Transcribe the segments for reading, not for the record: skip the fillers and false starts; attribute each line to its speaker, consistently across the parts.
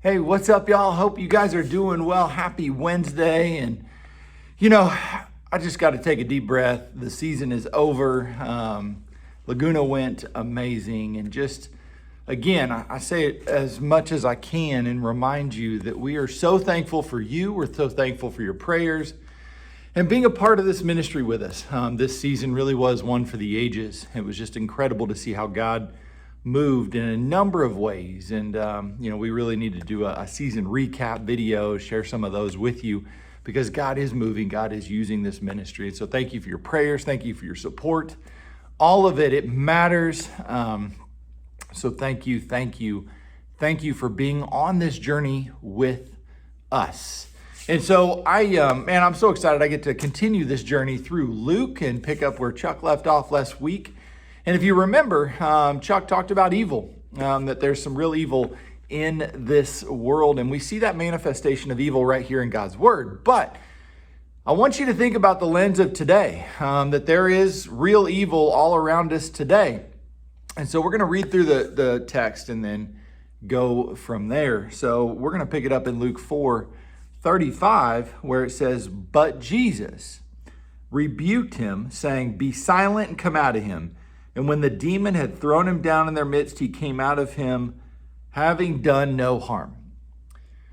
Speaker 1: Hey, what's up, y'all? Hope you guys are doing well. Happy Wednesday. And, I just got to take a deep breath. The season is over. Laguna went amazing. And just, again, I say it as much as I can and remind you that we are so thankful for you. We're so thankful for your prayers and being a part of this ministry with us. This season really was one for the ages. It was just incredible to see how God moved in a number of ways. And, we really need to do a season recap video, share some of those with you because God is moving. God is using this ministry. And so thank you for your prayers. Thank you for your support. All of it, it matters. So thank you for being on this journey with us. And so I'm so excited I get to continue this journey through Luke and pick up where Chuck left off last week. And if you remember, Chuck talked about evil, that there's some real evil in this world. And we see that manifestation of evil right here in God's word. But I want you to think about the lens of today, that there is real evil all around us today. And so we're going to read through the text and then go from there. So we're going to pick it up in Luke 4:35, where it says, "But Jesus rebuked him, saying, 'Be silent and come out of him.' And when the demon had thrown him down in their midst, he came out of him, having done no harm."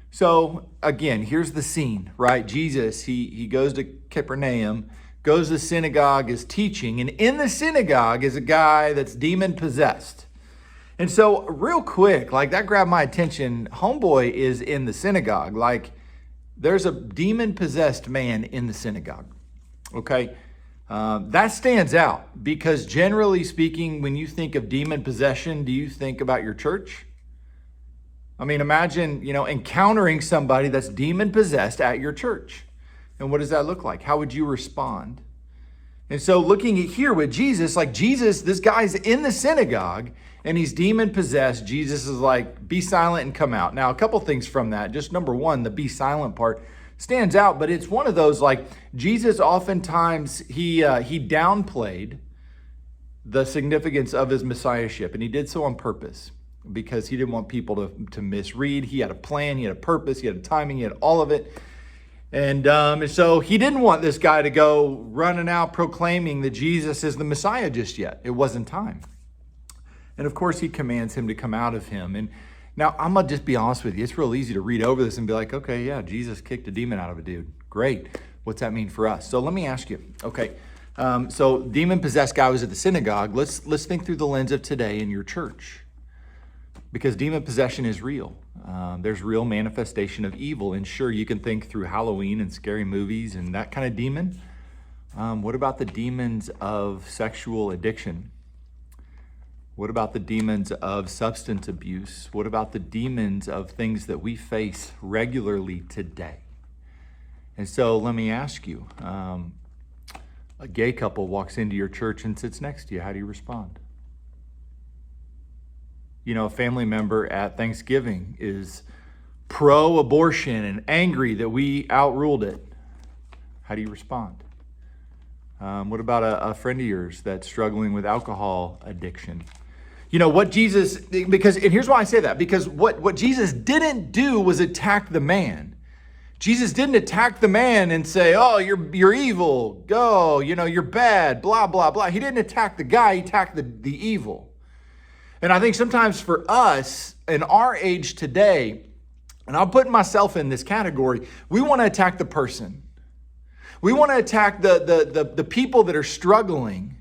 Speaker 1: So again, here's the scene, right? Jesus, he goes to Capernaum, goes to the synagogue, is teaching. And in the synagogue is a guy that's demon possessed. And so real quick, that grabbed my attention. Homeboy is in the synagogue. There's a demon possessed man in the synagogue. Okay. That stands out because generally speaking, when you think of demon possession, do you think about your church? I mean, imagine, encountering somebody that's demon possessed at your church. And what does that look like? How would you respond? And so looking at here with Jesus, this guy's in the synagogue and he's demon possessed. Jesus is like, "Be silent and come out." Now, a couple things from that. Just number one, the be silent part stands out, but it's one of those Jesus oftentimes, he downplayed the significance of his messiahship, and he did so on purpose because he didn't want people to misread. He had a plan, he had a purpose, he had a timing, he had all of it. And so he didn't want this guy to go running out proclaiming that Jesus is the Messiah just yet. It wasn't time. And of course, he commands him to come out of him. And now, I'm going to just be honest with you. It's real easy to read over this and be like, okay, yeah, Jesus kicked a demon out of a dude. Great. What's that mean for us? So let me ask you, okay, so demon-possessed guy was at the synagogue. Let's think through the lens of today in your church because demon possession is real. There's real manifestation of evil. And sure, you can think through Halloween and scary movies and that kind of demon. What about the demons of sexual addiction? What about the demons of substance abuse? What about the demons of things that we face regularly today? And so let me ask you, a gay couple walks into your church and sits next to you. How do you respond? A family member at Thanksgiving is pro-abortion and angry that we outruled it. How do you respond? What about a friend of yours that's struggling with alcohol addiction? What Jesus, and here's why I say that, because what Jesus didn't do was attack the man. Jesus didn't attack the man and say, "Oh, you're evil, go, you're bad, blah, blah, blah." He didn't attack the guy, he attacked the evil. And I think sometimes for us in our age today, and I'm putting myself in this category, we want to attack the person. We want to attack the people that are struggling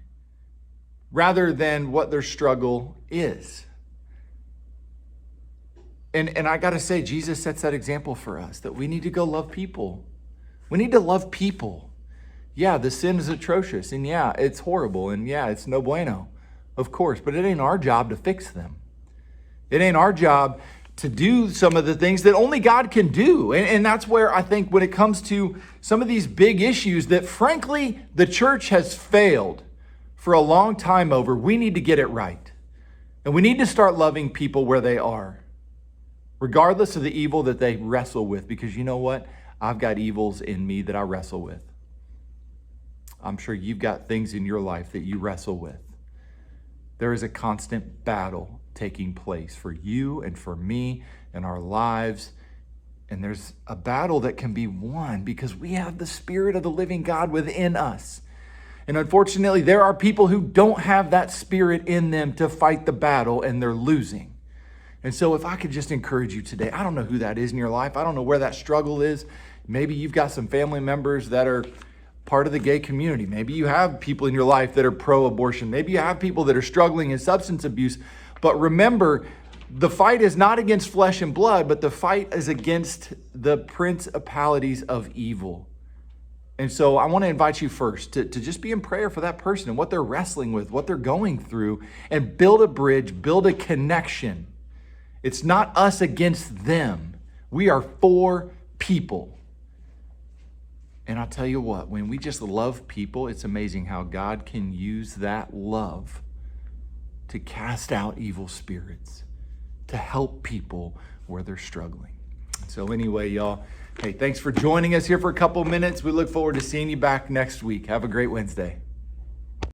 Speaker 1: rather than what their struggle is. And I got to say, Jesus sets that example for us, that we need to go love people. We need to love people. Yeah, the sin is atrocious, and yeah, it's horrible, and yeah, it's no bueno, of course, but it ain't our job to fix them. It ain't our job to do some of the things that only God can do. And that's where I think when it comes to some of these big issues that frankly, the church has failed for a long time over, we need to get it right. And we need to start loving people where they are, regardless of the evil that they wrestle with, because you know what? I've got evils in me that I wrestle with. I'm sure you've got things in your life that you wrestle with. There is a constant battle taking place for you and for me and our lives. And there's a battle that can be won because we have the Spirit of the living God within us. And unfortunately, there are people who don't have that Spirit in them to fight the battle, and they're losing. And so if I could just encourage you today, I don't know who that is in your life. I don't know where that struggle is. Maybe you've got some family members that are part of the gay community. Maybe you have people in your life that are pro-abortion. Maybe you have people that are struggling in substance abuse. But remember, the fight is not against flesh and blood, but the fight is against the principalities of evil. And so I want to invite you first to just be in prayer for that person and what they're wrestling with, what they're going through, and build a bridge, build a connection. It's not us against them. We are for people. And I'll tell you what, when we just love people, it's amazing how God can use that love to cast out evil spirits, to help people where they're struggling. So anyway, y'all, hey, thanks for joining us here for a couple minutes. We look forward to seeing you back next week. Have a great Wednesday.